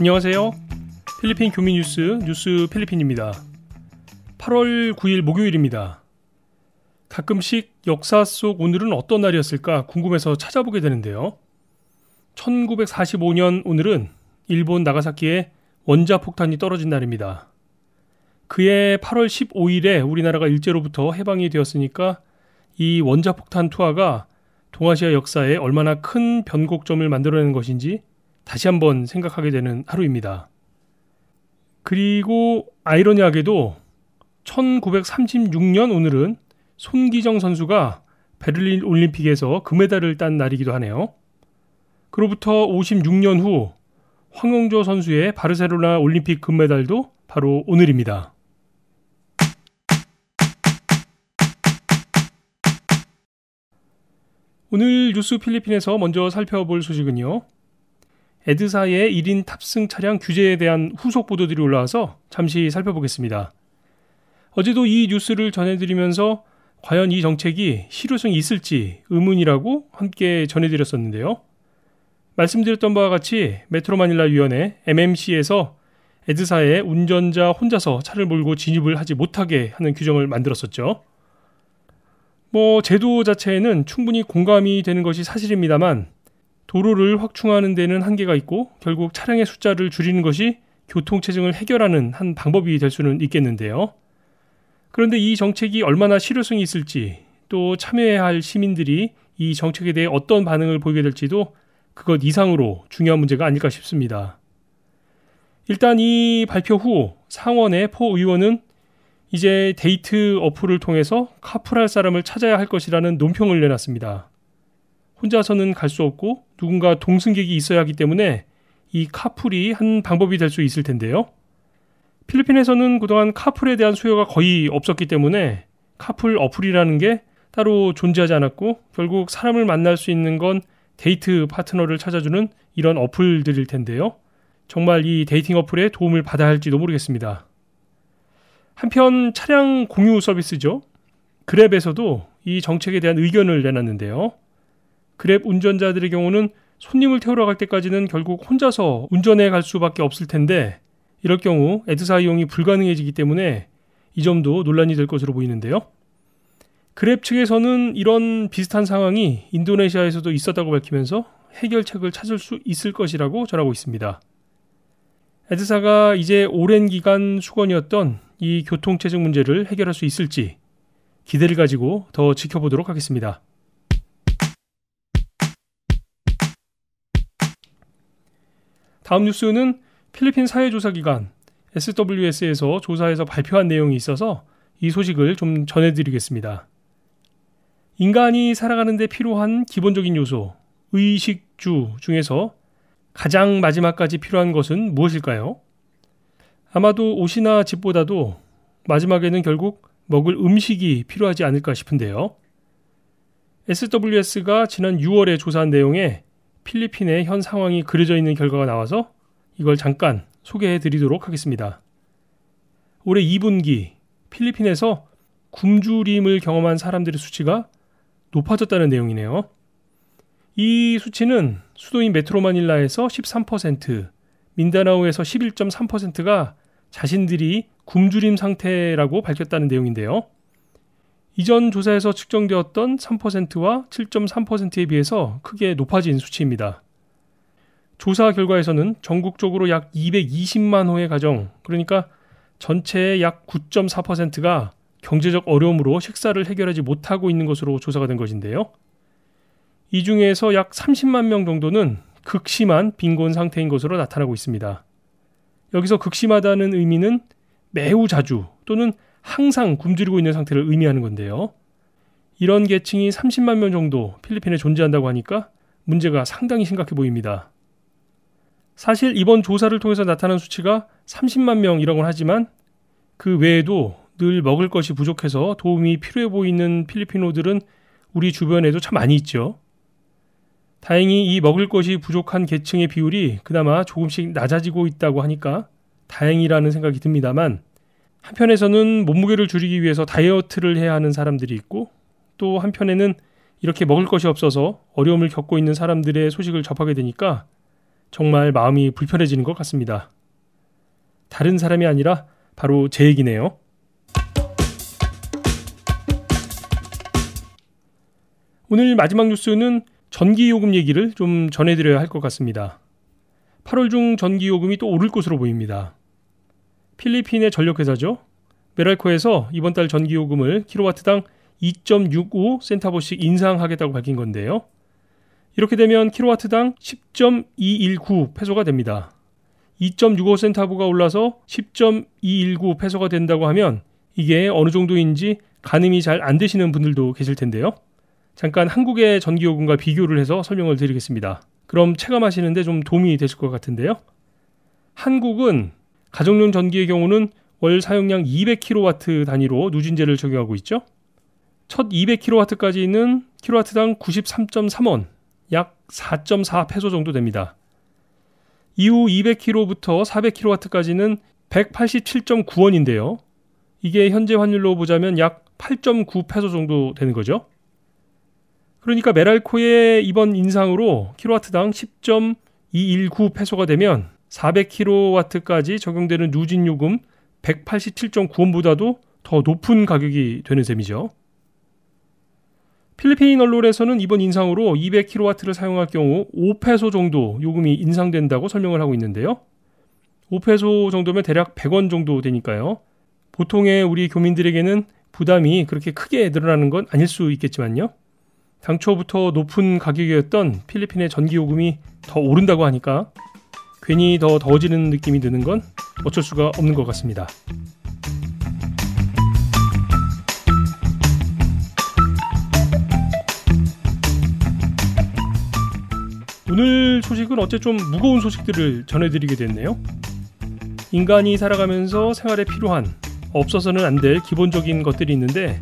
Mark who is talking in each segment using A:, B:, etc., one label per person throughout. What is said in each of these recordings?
A: 안녕하세요. 필리핀 교민 뉴스 필리핀입니다. 8월 9일 목요일입니다. 가끔씩 역사 속 오늘은 어떤 날이었을까 궁금해서 찾아보게 되는데요. 1945년 오늘은 일본 나가사키에 원자폭탄이 떨어진 날입니다. 그해 8월 15일에 우리나라가 일제로부터 해방이 되었으니까 이 원자폭탄 투하가 동아시아 역사에 얼마나 큰 변곡점을 만들어내는 것인지 다시 한번 생각하게 되는 하루입니다. 그리고 아이러니하게도 1936년 오늘은 손기정 선수가 베를린 올림픽에서 금메달을 딴 날이기도 하네요. 그로부터 56년 후 황용조 선수의 바르셀로나 올림픽 금메달도 바로 오늘입니다. 오늘 뉴스 필리핀에서 먼저 살펴볼 소식은요. 에드사의 1인 탑승 차량 규제에 대한 후속 보도들이 올라와서 잠시 살펴보겠습니다. 어제도 이 뉴스를 전해드리면서 과연 이 정책이 실효성이 있을지 의문이라고 함께 전해드렸었는데요. 말씀드렸던 바와 같이 메트로마닐라 위원회 MMC에서 에드사의 운전자 혼자서 차를 몰고 진입을 하지 못하게 하는 규정을 만들었었죠. 제도 자체에는 충분히 공감이 되는 것이 사실입니다만 도로를 확충하는 데는 한계가 있고 결국 차량의 숫자를 줄이는 것이 교통체증을 해결하는 한 방법이 될 수는 있겠는데요. 그런데 이 정책이 얼마나 실효성이 있을지 또 참여해야 할 시민들이 이 정책에 대해 어떤 반응을 보이게 될지도 그것 이상으로 중요한 문제가 아닐까 싶습니다. 일단 이 발표 후 상원의 포 의원은 이제 데이트 어플을 통해서 카풀할 사람을 찾아야 할 것이라는 논평을 내놨습니다. 혼자서는 갈 수 없고 누군가 동승객이 있어야 하기 때문에 이 카풀이 한 방법이 될 수 있을 텐데요. 필리핀에서는 그동안 카풀에 대한 수요가 거의 없었기 때문에 카풀 어플이라는 게 따로 존재하지 않았고 결국 사람을 만날 수 있는 건 데이트 파트너를 찾아주는 이런 어플들일 텐데요. 정말 이 데이팅 어플에 도움을 받아야 할지도 모르겠습니다. 한편 차량 공유 서비스죠. 그랩에서도 이 정책에 대한 의견을 내놨는데요. 그랩 운전자들의 경우는 손님을 태우러 갈 때까지는 결국 혼자서 운전해 갈 수밖에 없을 텐데 이럴 경우 에드사 이용이 불가능해지기 때문에 이 점도 논란이 될 것으로 보이는데요. 그랩 측에서는 이런 비슷한 상황이 인도네시아에서도 있었다고 밝히면서 해결책을 찾을 수 있을 것이라고 전하고 있습니다. 에드사가 이제 오랜 기간 수건이었던 이 교통체증 문제를 해결할 수 있을지 기대를 가지고 더 지켜보도록 하겠습니다. 다음 뉴스는 필리핀 사회조사기관 SWS에서 조사해서 발표한 내용이 있어서 이 소식을 좀 전해드리겠습니다. 인간이 살아가는 데 필요한 기본적인 요소, 의식주 중에서 가장 마지막까지 필요한 것은 무엇일까요? 아마도 옷이나 집보다도 마지막에는 결국 먹을 음식이 필요하지 않을까 싶은데요. SWS가 지난 6월에 조사한 내용에 필리핀의 현 상황이 그려져 있는 결과가 나와서 이걸 잠깐 소개해 드리도록 하겠습니다. 올해 2분기 필리핀에서 굶주림을 경험한 사람들의 수치가 높아졌다는 내용이네요. 이 수치는 수도인 메트로마닐라에서 13%, 민다나오에서 11.3%가 자신들이 굶주림 상태라고 밝혔다는 내용인데요. 이전 조사에서 측정되었던 3%와 7.3%에 비해서 크게 높아진 수치입니다. 조사 결과에서는 전국적으로 약 220만 호의 가정, 그러니까 전체의 약 9.4%가 경제적 어려움으로 식사를 해결하지 못하고 있는 것으로 조사가 된 것인데요. 이 중에서 약 30만 명 정도는 극심한 빈곤 상태인 것으로 나타나고 있습니다. 여기서 극심하다는 의미는 매우 자주 또는 항상 굶주리고 있는 상태를 의미하는 건데요. 이런 계층이 30만 명 정도 필리핀에 존재한다고 하니까 문제가 상당히 심각해 보입니다. 사실 이번 조사를 통해서 나타난 수치가 30만 명이라고는 하지만 그 외에도 늘 먹을 것이 부족해서 도움이 필요해 보이는 필리핀어들은 우리 주변에도 참 많이 있죠. 다행히 이 먹을 것이 부족한 계층의 비율이 그나마 조금씩 낮아지고 있다고 하니까 다행이라는 생각이 듭니다만 한편에서는 몸무게를 줄이기 위해서 다이어트를 해야 하는 사람들이 있고 또 한편에는 이렇게 먹을 것이 없어서 어려움을 겪고 있는 사람들의 소식을 접하게 되니까 정말 마음이 불편해지는 것 같습니다. 다른 사람이 아니라 바로 제 얘기네요. 오늘 마지막 뉴스는 전기요금 얘기를 좀 전해드려야 할 것 같습니다. 8월 중 전기요금이 또 오를 것으로 보입니다. 필리핀의 전력회사죠. 메랄코에서 이번 달 전기요금을 킬로와트당 2.65센타버씩 인상하겠다고 밝힌 건데요. 이렇게 되면 킬로와트당 10.219 페소가 됩니다. 2.65센타브가 올라서 10.219 페소가 된다고 하면 이게 어느 정도인지 가늠이 잘 안 되시는 분들도 계실 텐데요. 잠깐 한국의 전기요금과 비교를 해서 설명을 드리겠습니다. 그럼 체감하시는데 좀 도움이 되실 것 같은데요. 한국은 가정용 전기의 경우는 월 사용량 200kW 단위로 누진제를 적용하고 있죠. 첫 200kW까지는 킬로와트당 93.3원, 약 4.4 페소 정도 됩니다. 이후 200kW부터 400kW까지는 187.9원인데요. 이게 현재 환율로 보자면 약 8.9 페소 정도 되는 거죠. 그러니까 메랄코의 이번 인상으로 킬로와트당 10.219 페소가 되면 400kW까지 적용되는 누진 요금 187.9원보다도 더 높은 가격이 되는 셈이죠. 필리핀 언론에서는 이번 인상으로 200kW를 사용할 경우 5페소 정도 요금이 인상된다고 설명을 하고 있는데요. 5페소 정도면 대략 100원 정도 되니까요. 보통의 우리 교민들에게는 부담이 그렇게 크게 늘어나는 건 아닐 수 있겠지만요. 당초부터 높은 가격이었던 필리핀의 전기요금이 더 오른다고 하니까 괜히 더 더워지는 느낌이 드는 건 어쩔 수가 없는 것 같습니다. 오늘 소식은 어째 좀 무거운 소식들을 전해드리게 됐네요. 인간이 살아가면서 생활에 필요한, 없어서는 안 될 기본적인 것들이 있는데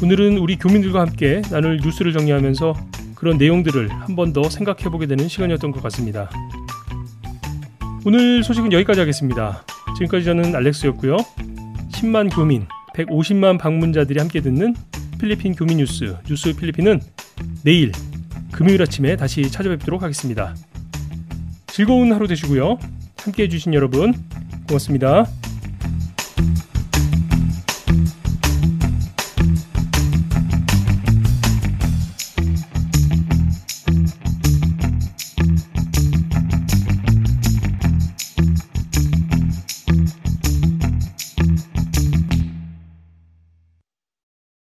A: 오늘은 우리 교민들과 함께 나눌 뉴스를 정리하면서 그런 내용들을 한 번 더 생각해보게 되는 시간이었던 것 같습니다. 오늘 소식은 여기까지 하겠습니다. 지금까지 저는 알렉스였고요. 10만 교민, 150만 방문자들이 함께 듣는 필리핀 교민 뉴스 필리핀은 내일 금요일 아침에 다시 찾아뵙도록 하겠습니다. 즐거운 하루 되시고요. 함께 해주신 여러분 고맙습니다.